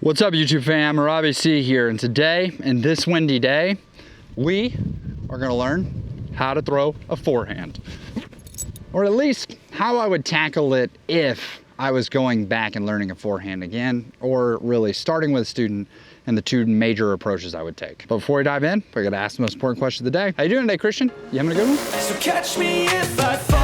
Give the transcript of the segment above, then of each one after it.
What's up, YouTube fam? Robbie C here, and today, in this windy day, we are gonna learn how to throw a forehand. Or at least how I would tackle it if I was going back and learning a forehand again, or really starting with a student and the two major approaches I would take. But before we dive in, we're gonna ask the most important question of the day. How you doing today, Christian? You having a good one? So catch me if I fall.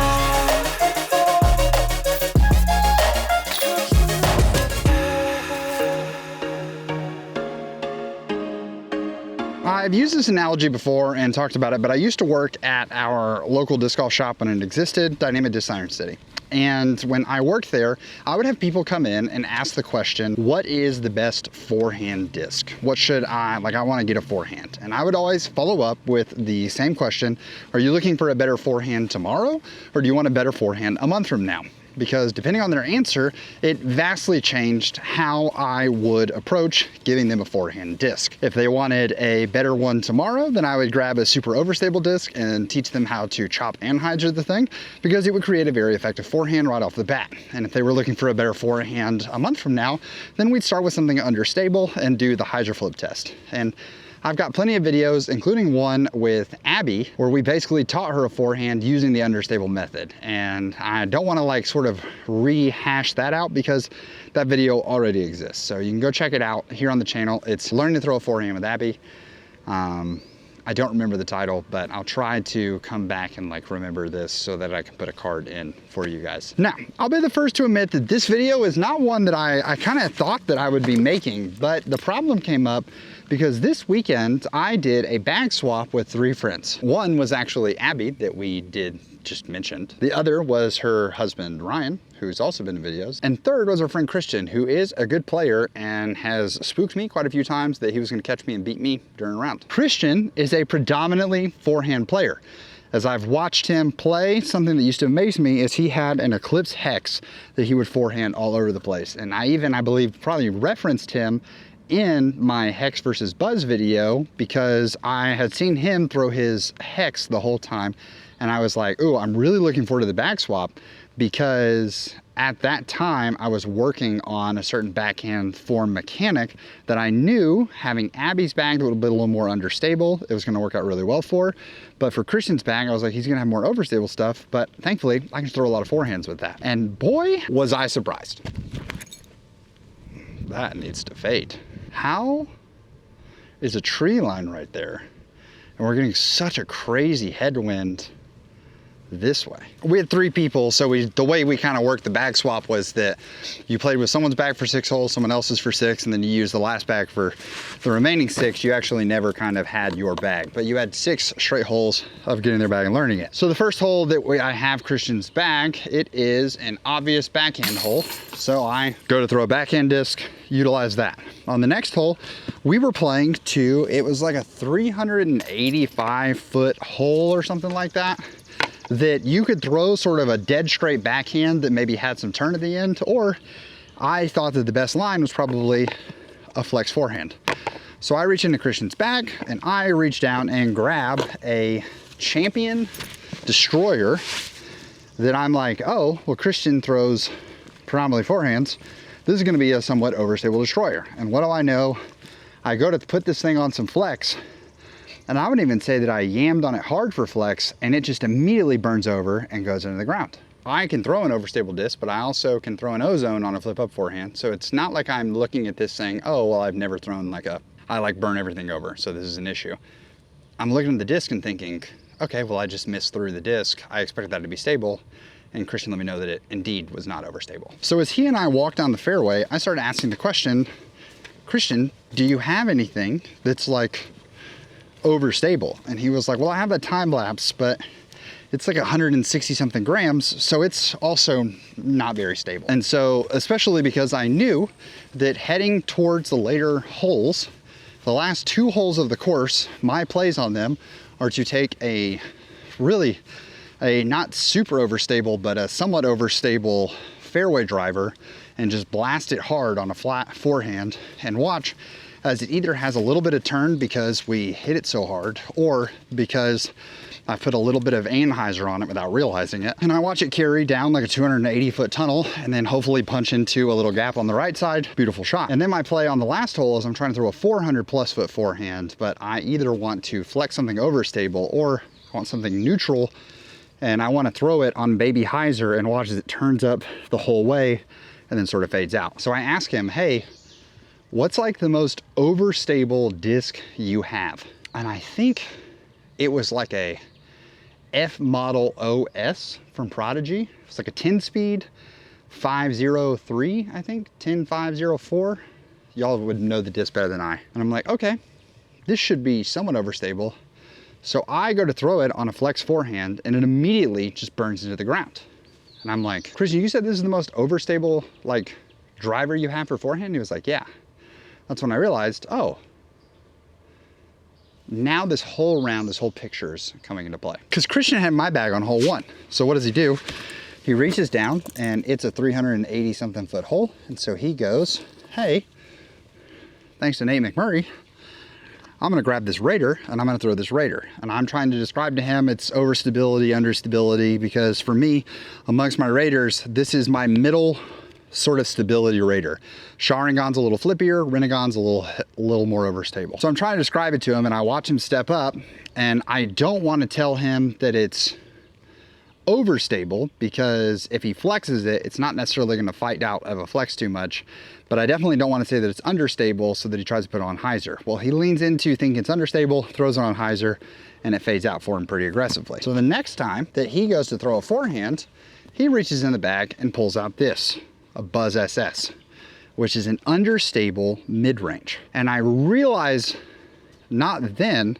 I've used this analogy before and talked about it, but I used to work at our local disc golf shop when it existed, Dynamic Disc Iron City. And when I worked there, I would have people come in and ask the question, what is the best forehand disc? What should I want to get a forehand. And I would always follow up with the same question. Are you looking for a better forehand tomorrow? Or do you want a better forehand a month from now? Because depending on their answer, it vastly changed how I would approach giving them a forehand disc. If they wanted a better one tomorrow, then I would grab a super overstable disc and teach them how to chop and hydra the thing, because it would create a very effective forehand right off the bat. And if they were looking for a better forehand a month from now, then we'd start with something understable and do the hydra flip test. And I've got plenty of videos, including one with Abby, where we basically taught her a forehand using the understable method. And I don't want to sort of rehash that out because that video already exists. So you can go check it out here on the channel. It's Learning to Throw a Forehand with Abby. I don't remember the title, but I'll try to come back and remember this so that I can put a card in for you guys. Now, I'll be the first to admit that this video is not one that I kind of thought that I would be making, but the problem came up because this weekend I did a bag swap with 3 friends. One was actually Abby that we just mentioned. The other was her husband, Ryan, who's also been in videos. And third was our friend Christian, who is a good player and has spooked me quite a few times that he was gonna catch me and beat me during a round. Christian is a predominantly forehand player. As I've watched him play, something that used to amaze me is he had an Eclipse hex that he would forehand all over the place. And I believe, probably referenced him in my Hex versus Buzz video because I had seen him throw his Hex the whole time. And I was like, ooh, I'm really looking forward to the bag swap, because at that time I was working on a certain backhand form mechanic that I knew having Abby's bag would be a little more understable. It was gonna work out really well for. But for Christian's bag, I was like, he's gonna have more overstable stuff, but thankfully I can throw a lot of forehands with that. And boy, was I surprised. That needs to fade. How is a tree line right there? And we're getting such a crazy headwind this way. We had 3 people, so the way we kind of worked the bag swap was that you played with someone's bag for 6 holes, someone else's for 6, and then you used the last bag for the remaining 6. You actually never kind of had your bag, but you had 6 straight holes of getting their bag and learning it. So the first hole that I have Christian's bag, it is an obvious backhand hole. So I go to throw a backhand disc, utilize that. On the next hole, we were playing to, it was like a 385-foot hole or something like that you could throw sort of a dead straight backhand that maybe had some turn at the end, or I thought that the best line was probably a flex forehand. So I reach into Christian's bag and I reach down and grab a Champion Destroyer that I'm like, oh, well, Christian throws predominantly forehands. This is gonna be a somewhat overstable destroyer. And what do I know? I go to put this thing on some flex, and I wouldn't even say that I yammed on it hard for flex, and it just immediately burns over and goes into the ground. I can throw an overstable disc, but I also can throw an ozone on a flip up forehand. So it's not like I'm looking at this saying, oh, well, I've never thrown I burn everything over, so this is an issue. I'm looking at the disc and thinking, okay, well, I just missed through the disc. I expected that to be stable. And Christian let me know that it indeed was not overstable. So as he and I walked down the fairway, I started asking the question, Christian, do you have anything that's overstable? And he was like, well, I have a time lapse, but it's 160 something grams, so it's also not very stable. And so, especially because I knew that heading towards the later holes, the last 2 holes of the course, my plays on them are to take a not super overstable, but a somewhat overstable fairway driver and just blast it hard on a flat forehand and watch as it either has a little bit of turn because we hit it so hard, or because I put a little bit of anhyzer on it without realizing it. And I watch it carry down like a 280-foot tunnel and then hopefully punch into a little gap on the right side. Beautiful shot. And then my play on the last hole is I'm trying to throw a 400+ foot forehand, but I either want to flex something overstable or I want something neutral, and I want to throw it on baby hyzer and watch as it turns up the whole way and then sort of fades out. So I ask him, hey, what's like the most overstable disc you have? And I think it was like a F model OS from Prodigy. It's like a 10-speed 503, I think, 10504. Y'all would know the disc better than I. And I'm like, okay, this should be somewhat overstable. So I go to throw it on a flex forehand and it immediately just burns into the ground. And I'm like, Christian, you said this is the most overstable like driver you have for forehand? He was like, yeah. That's when I realized, oh, now this whole round, this whole picture is coming into play. Because Christian had my bag on hole 1. So what does he do? He reaches down and it's a 380 something foot hole. And so he goes, hey, thanks to Nate McMurray, I'm gonna grab this Raider and I'm gonna throw this Raider. And I'm trying to describe to him it's overstability, understability, because for me, amongst my Raiders, this is my middle sort of stability Raider. Sharingan's a little flippier, Renegon's a little more overstable. So I'm trying to describe it to him and I watch him step up, and I don't want to tell him that it's overstable, because if he flexes it, it's not necessarily going to fight out of a flex too much, but I definitely don't want to say that it's understable so that he tries to put it on hyzer. Well, he leans into thinking it's understable, throws it on hyzer, and it fades out for him pretty aggressively. So the next time that he goes to throw a forehand, he reaches in the bag and pulls out this, a Buzz SS, which is an understable mid-range. And I realize, not then,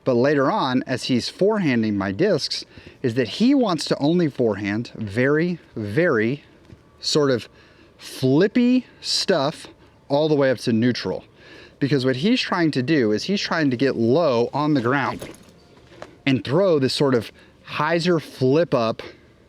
but later on, as he's forehanding my discs, is that he wants to only forehand very, very sort of flippy stuff all the way up to neutral. Because what he's trying to do is he's trying to get low on the ground and throw this sort of hyzer flip up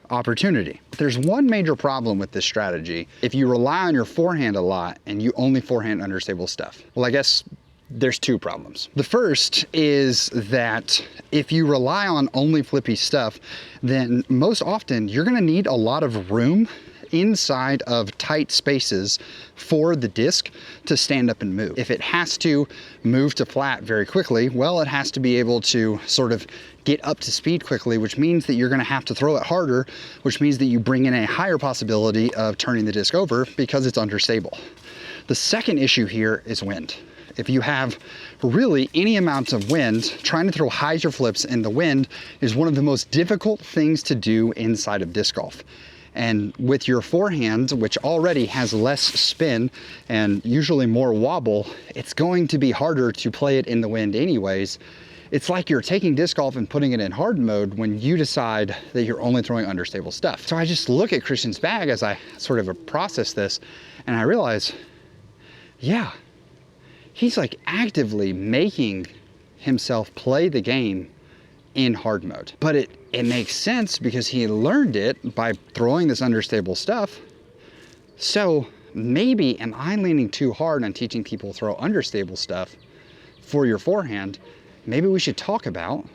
opportunity. There's one major problem with this strategy. If you rely on your forehand a lot and you only forehand understable stuff, well, I guess there's two problems. The first is that if you rely on only flippy stuff, then most often you're gonna need a lot of room inside of tight spaces for the disc to stand up and move. If it has to move to flat very quickly, well, it has to be able to sort of get up to speed quickly, which means that you're gonna have to throw it harder, which means that you bring in a higher possibility of turning the disc over because it's understable. The second issue here is wind. If you have really any amounts of wind, trying to throw hyzer flips in the wind is one of the most difficult things to do inside of disc golf. And with your forehand, which already has less spin and usually more wobble, it's going to be harder to play it in the wind anyways. It's like you're taking disc golf and putting it in hard mode when you decide that you're only throwing understable stuff. So I just look at Christian's bag as I sort of process this, and I realize, yeah, he's like actively making himself play the game in hard mode. But it makes sense because he learned it by throwing this understable stuff. So maybe am I leaning too hard on teaching people to throw understable stuff for your forehand? Maybe we should talk about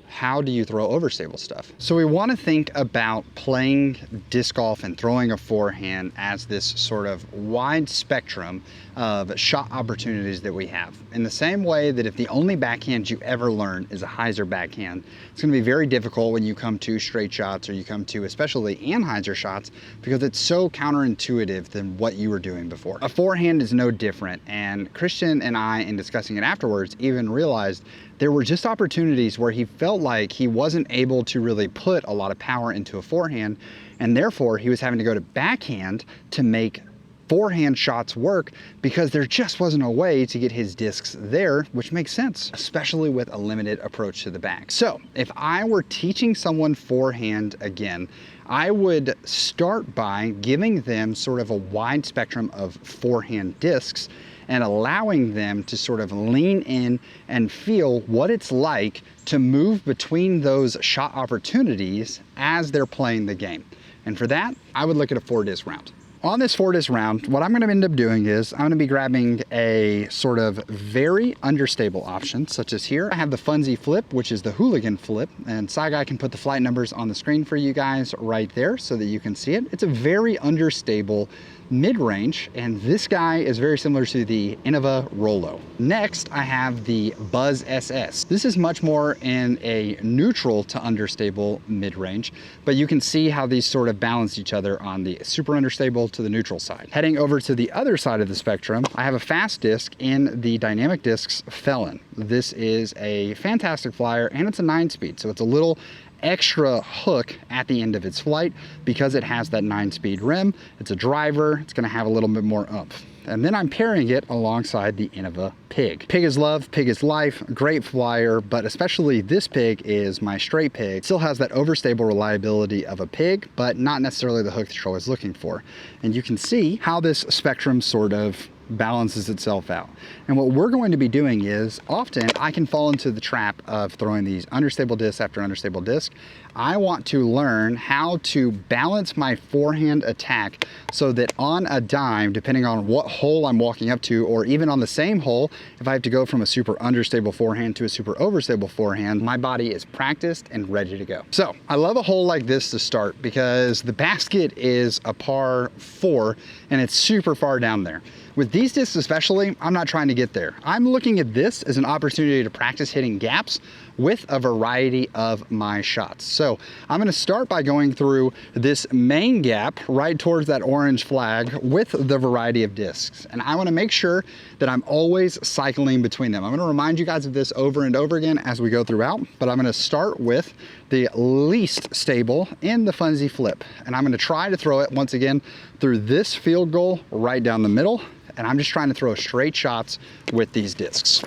how do you throw overstable stuff? So we want to think about playing disc golf and throwing a forehand as this sort of wide spectrum of shot opportunities that we have. In the same way that if the only backhand you ever learn is a hyzer backhand, it's going to be very difficult when you come to straight shots or you come to especially anhyzer shots, because it's so counterintuitive than what you were doing before. A forehand is no different, and Christian and I, in discussing it afterwards, even realized there were just opportunities where he felt like he wasn't able to really put a lot of power into a forehand, and therefore he was having to go to backhand to make forehand shots work because there just wasn't a way to get his discs there, which makes sense, especially with a limited approach to the bag. So if I were teaching someone forehand again, I would start by giving them sort of a wide spectrum of forehand discs and allowing them to sort of lean in and feel what it's like to move between those shot opportunities as they're playing the game. And for that, I would look at a 4-disc round. On this 4-disc round, what I'm going to end up doing is I'm going to be grabbing a sort of very understable option, such as here. I have the Funsy Flip, which is the hooligan flip, and Side Guy can put the flight numbers on the screen for you guys right there so that you can see it. It's a very understable mid-range, and this guy is very similar to the Innova Rollo. Next, I have the Buzz SS. This is much more in a neutral to understable mid-range, but you can see how these sort of balance each other on the super understable to the neutral side. Heading over to the other side of the spectrum, I have a fast disc in the Dynamic Discs Felon. This is a fantastic flyer, and it's a 9-speed, so it's a little extra hook at the end of its flight because it has that 9-speed rim. It's a driver, it's gonna have a little bit more oomph. And then I'm pairing it alongside the Innova Pig. Pig is love, Pig is life, great flyer, but especially this Pig is my straight Pig. Still has that overstable reliability of a Pig, but not necessarily the hook that you're always looking for. And you can see how this spectrum sort of balances itself out. And what we're going to be doing is, often I can fall into the trap of throwing these understable discs after understable disc. I want to learn how to balance my forehand attack so that on a dime, depending on what hole I'm walking up to, or even on the same hole, if I have to go from a super understable forehand to a super overstable forehand, my body is practiced and ready to go. So I love a hole like this to start because the basket is a par 4 and it's super far down there. With these discs especially, I'm not trying to get there. I'm looking at this as an opportunity to practice hitting gaps with a variety of my shots. So I'm gonna start by going through this main gap right towards that orange flag with the variety of discs. And I wanna make sure that I'm always cycling between them. I'm gonna remind you guys of this over and over again as we go throughout, but I'm gonna start with the least stable in the Funsy Flip. And I'm gonna try to throw it once again through this field goal right down the middle. And I'm just trying to throw straight shots with these discs.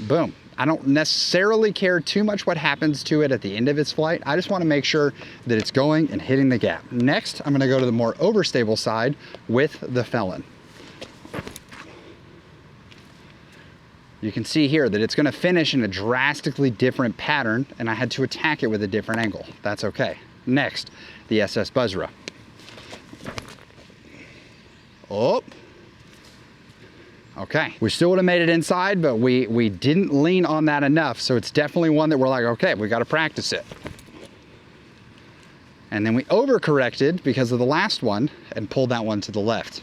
Boom. I don't necessarily care too much what happens to it at the end of its flight. I just want to make sure that it's going and hitting the gap. Next, I'm going to go to the more overstable side with the Felon. You can see here that it's going to finish in a drastically different pattern, and I had to attack it with a different angle. That's okay. Next, the SS Buzzra. Oh. Okay, we still would have made it inside, but we didn't lean on that enough, so it's definitely one that we're like, okay, we got to practice it. And then we overcorrected because of the last one and pulled that one to the left.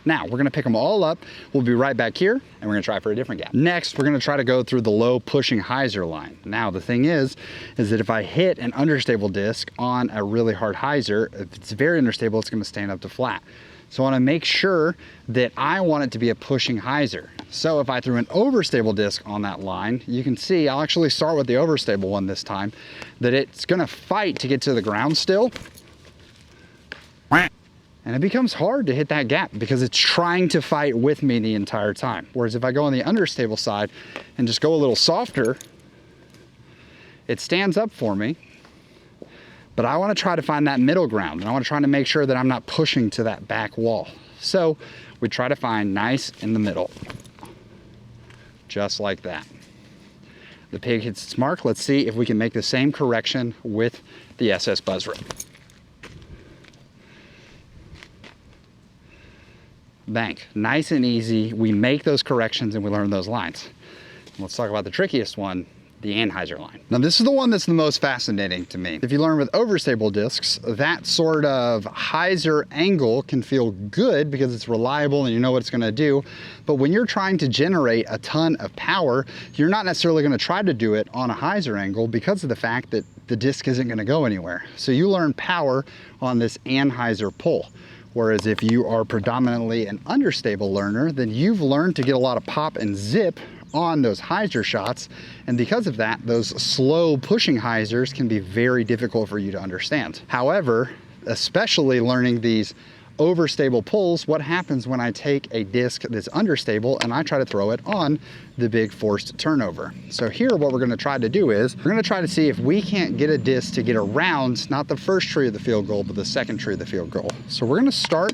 Now, we're gonna pick them all up. We'll be right back here, and we're gonna try for a different gap. Next, we're gonna try to go through the low pushing hyzer line. Now, the thing is that if I hit an understable disc on a really hard hyzer, if it's very understable, it's gonna stand up to flat. So I wanna make sure that I want it to be a pushing hyzer. So if I threw an overstable disc on that line, you can see, I'll actually start with the overstable one this time, that it's gonna fight to get to the ground still. And it becomes hard to hit that gap because it's trying to fight with me the entire time. Whereas if I go on the understable side and just go a little softer, it stands up for me. But I want to try to find that middle ground, and I want to try to make sure that I'm not pushing to that back wall. So we try to find nice in the middle, just like that. The Pig hits its mark. Let's see if we can make the same correction with the SS Buzzra. Bang, nice and easy. We make those corrections and we learn those lines. Let's talk about the trickiest one, the anhyzer line. Now this is the one that's the most fascinating to me. If you learn with overstable discs, that sort of hyzer angle can feel good because it's reliable and you know what it's gonna do. But when you're trying to generate a ton of power, you're not necessarily gonna try to do it on a hyzer angle because of the fact that the disc isn't gonna go anywhere. So you learn power on this anhyzer pull. Whereas if you are predominantly an understable learner, then you've learned to get a lot of pop and zip on those hyzer shots. And because of that, those slow pushing hyzers can be very difficult for you to understand. However, especially learning these overstable pulls, what happens when I take a disc that's understable and I try to throw it on the big forced turnover. So here what we're gonna try to do is, we're gonna try to see if we can't get a disc to get around, not the first tree of the field goal, but the second tree of the field goal. So we're gonna start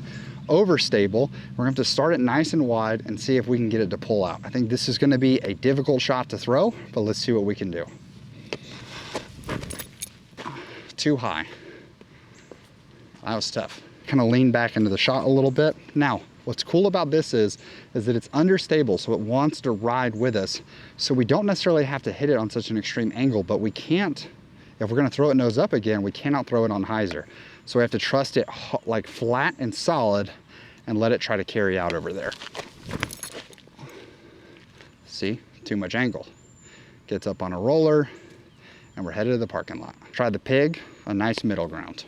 overstable. We're gonna have to start it nice and wide and see if we can get it to pull out. I think this is gonna be a difficult shot to throw, but let's see what we can do. Too high. That was tough. kind of lean back into the shot a little bit. Now, what's cool about this is that it's understable, so it wants to ride with us. So we don't necessarily have to hit it on such an extreme angle, but we can't, if we're gonna throw it nose up again, we cannot throw it on hyzer. So we have to trust it like flat and solid and let it try to carry out over there. See, too much angle. Gets up on a roller, and we're headed to the parking lot. Try the pig, a nice middle ground.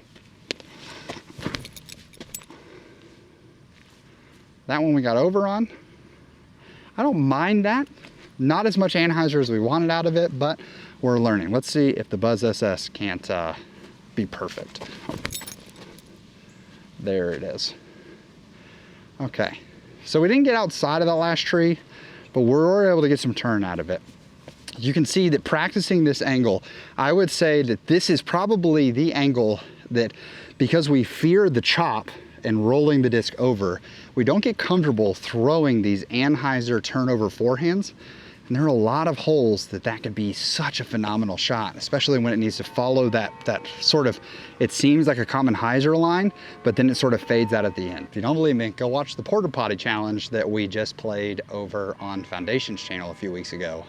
That one we got over on. I don't mind that. Not as much anhyzer as we wanted out of it, but we're learning. Let's see if the Buzz SS can't be perfect. There it is. Okay, so we didn't get outside of that last tree, but we were able to get some turn out of it. You can see that practicing this angle, I would say that this is probably the angle that, because we fear the chop and rolling the disc over, we don't get comfortable throwing these anhyzer turnover forehands. And there are a lot of holes that could be such a phenomenal shot, especially when it needs to follow that sort of, it seems like a common hyzer line, but then it sort of fades out at the end. If you don't believe me, go watch the Porta Potty Challenge that we just played over on Foundation's channel a few weeks ago.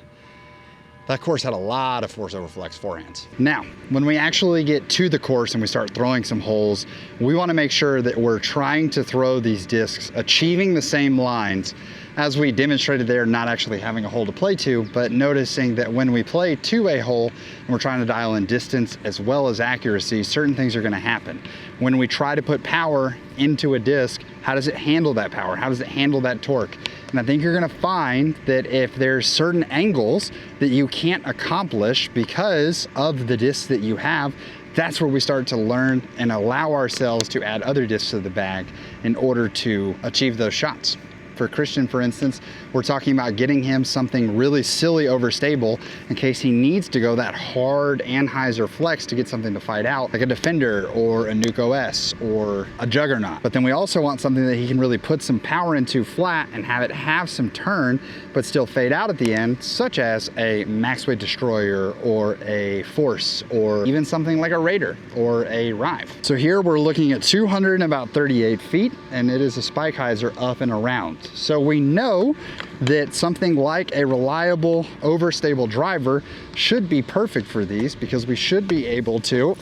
That course had a lot of force over flex forehands. Now, when we actually get to the course and we start throwing some holes, we wanna make sure that we're trying to throw these discs, achieving the same lines as we demonstrated there, not actually having a hole to play to, but noticing that when we play to a hole and we're trying to dial in distance as well as accuracy, certain things are gonna happen. When we try to put power into a disc, how does it handle that power? How does it handle that torque? And I think you're gonna find that if there's certain angles that you can't accomplish because of the discs that you have, that's where we start to learn and allow ourselves to add other discs to the bag in order to achieve those shots. For Christian, for instance, we're talking about getting him something really silly overstable in case he needs to go that hard anhyzer flex to get something to fight out, like a Defender or a Nuke OS or a Juggernaut. But then we also want something that he can really put some power into flat and have it have some turn, but still fade out at the end, such as a Max Weight Destroyer or a Force, or even something like a Raider or a Rive. So here we're looking at 238 feet, and it is a spike hyzer up and around. So we know that something like a reliable overstable driver should be perfect for these, because we should be able to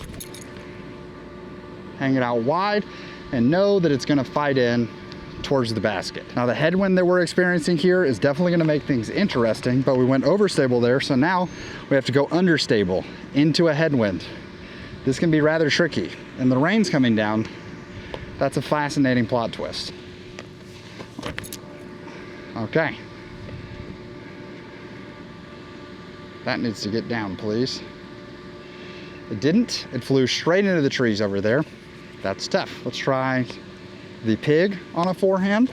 hang it out wide and know that it's going to fight in towards the basket. Now the headwind that we're experiencing here is definitely going to make things interesting, but we went overstable there, so now we have to go understable into a headwind. This can be rather tricky, and the rain's coming down. That's a fascinating plot twist. Okay. That needs to get down, please. It didn't. It flew straight into the trees over there. That's tough. Let's try the pig on a forehand.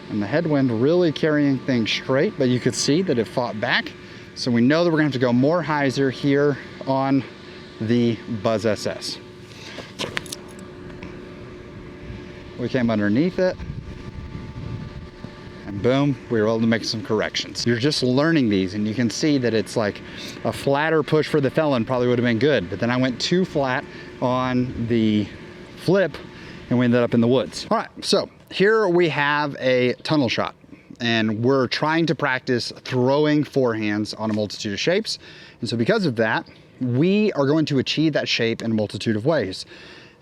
And the headwind really carrying things straight, but you could see that it fought back. So we know that we're gonna have to go more hyzer here on the Buzz SS. We came underneath it, and boom, we were able to make some corrections. You're just learning these, and you can see that it's like a flatter push for the felon probably would have been good, but then I went too flat on the flip, and we ended up in the woods. All right, so here we have a tunnel shot, and we're trying to practice throwing forehands on a multitude of shapes. And so because of that, we are going to achieve that shape in a multitude of ways.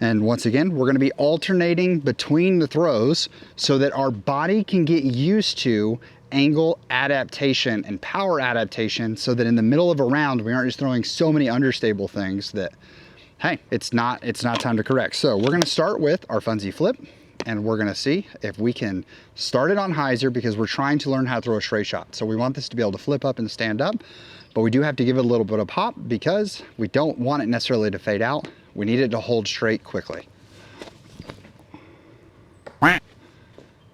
And once again, we're gonna be alternating between the throws so that our body can get used to angle adaptation and power adaptation, so that in the middle of a round, we aren't just throwing so many understable things that, hey, it's not time to correct. So we're gonna start with our funsy flip, and we're gonna see if we can start it on hyzer, because we're trying to learn how to throw a straight shot. So we want this to be able to flip up and stand up, but we do have to give it a little bit of pop because we don't want it necessarily to fade out. We need it to hold straight quickly.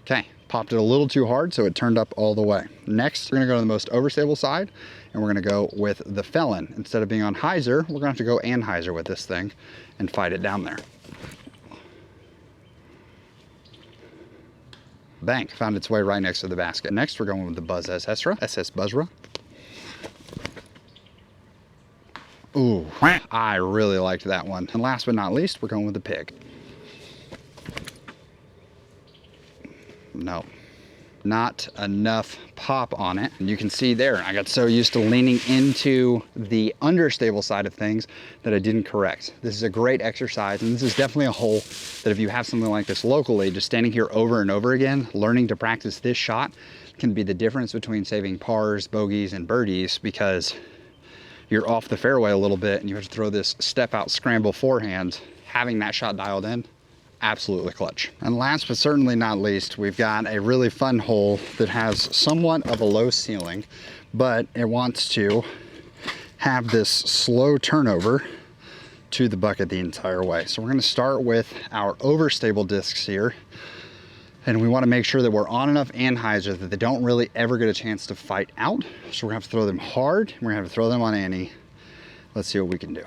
Okay, popped it a little too hard, so it turned up all the way. Next, we're gonna go to the most overstable side, and we're gonna go with the felon. Instead of being on hyzer, we're gonna have to go anhyzer with this thing and fight it down there. Bang, found its way right next to the basket. Next, we're going with the Buzz SS Buzzra. Ooh, I really liked that one. And last but not least, we're going with the pig. No, not enough pop on it. And you can see there, I got so used to leaning into the understable side of things that I didn't correct. This is a great exercise, and this is definitely a hole that if you have something like this locally, just standing here over and over again, learning to practice this shot can be the difference between saving pars, bogeys, and birdies, because you're off the fairway a little bit and you have to throw this step out scramble forehand. Having that shot dialed in, absolutely clutch. And last but certainly not least, we've got a really fun hole that has somewhat of a low ceiling, but it wants to have this slow turnover to the bucket the entire way. So we're gonna start with our overstable discs here. And we want to make sure that we're on enough anhyzer that they don't really ever get a chance to fight out. So we're gonna have to throw them hard, and we're gonna have to throw them on ante. Let's see what we can do.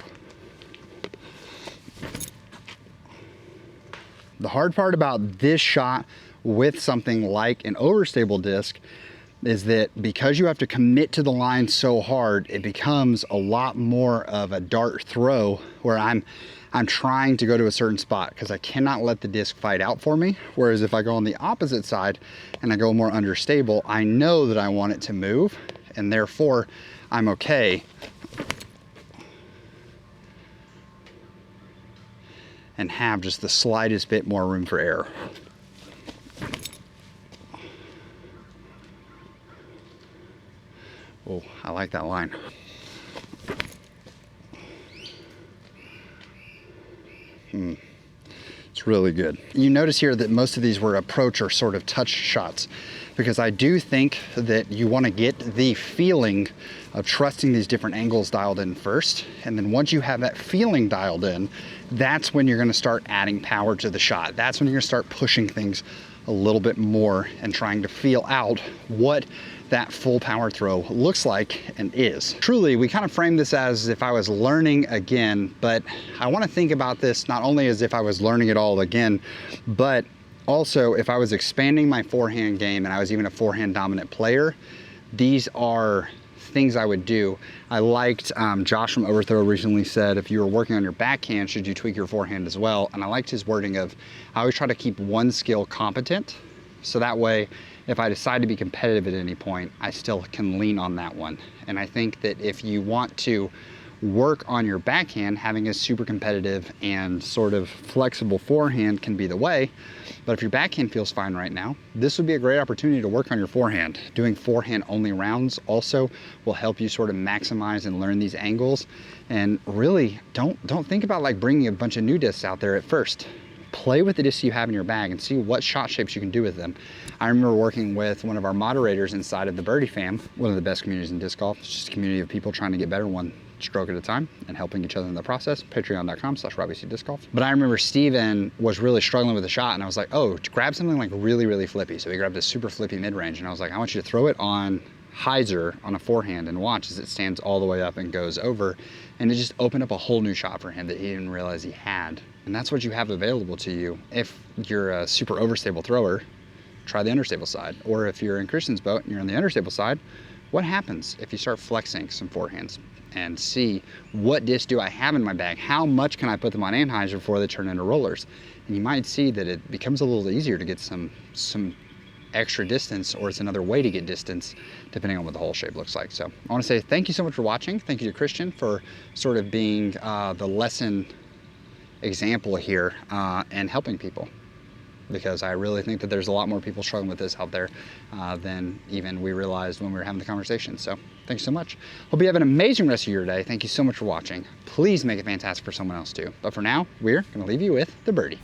The hard part about this shot with something like an overstable disc is that because you have to commit to the line so hard, it becomes a lot more of a dart throw where I'm trying to go to a certain spot because I cannot let the disc fight out for me. Whereas if I go on the opposite side and I go more understable, I know that I want it to move, and therefore I'm okay. And have just the slightest bit more room for error. Oh, I like that line. It's really good. You notice here that most of these were approach or sort of touch shots, because I do think that you want to get the feeling of trusting these different angles dialed in first. And then once you have that feeling dialed in, that's when you're going to start adding power to the shot. That's when you're going to start pushing things a little bit more and trying to feel out what that full power throw looks like and is. Truly, we kind of frame this as if I was learning again, but I want to think about this not only as if I was learning it all again, but also if I was expanding my forehand game and I was even a forehand dominant player. These are things I would do. I liked Josh from Overthrow recently said, if you were working on your backhand, should you tweak your forehand as well? And I liked his wording of, I always try to keep one skill competent, so that way if I decide to be competitive at any point, I still can lean on that one. And I think that if you want to work on your backhand, having a super competitive and sort of flexible forehand can be the way. But if your backhand feels fine right now, this would be a great opportunity to work on your forehand. Doing forehand only rounds also will help you sort of maximize and learn these angles. And really don't think about like bringing a bunch of new discs out there at first. Play with the discs you have in your bag and see what shot shapes you can do with them. I remember working with one of our moderators inside of the Birdie Fam, one of the best communities in disc golf. It's just a community of people trying to get better one stroke at a time and helping each other in the process. Patreon.com/RobbieCDiscGolf. But I remember Steven was really struggling with the shot, and I was like, oh, grab something like really, really flippy. So he grabbed this super flippy mid-range, and I was like, I want you to throw it on hyzer on a forehand and watch as it stands all the way up and goes over. And it just opened up a whole new shot for him that he didn't realize he had. And that's what you have available to you. If you're a super overstable thrower, try the understable side. Or if you're in Christian's boat and you're on the understable side, what happens if you start flexing some forehands and see what disc do I have in my bag? How much can I put them on anhyzer before they turn into rollers? And you might see that it becomes a little easier to get some extra distance, or it's another way to get distance depending on what the hole shape looks like. So I want to say thank you so much for watching. Thank you to Christian for sort of being the lesson example here and helping people, because I really think that there's a lot more people struggling with this out there than even we realized when we were having the conversation. So thanks so much. Hope you have an amazing rest of your day. Thank you so much for watching. Please make it fantastic for someone else too. But for now, we're going to leave you with the birdie.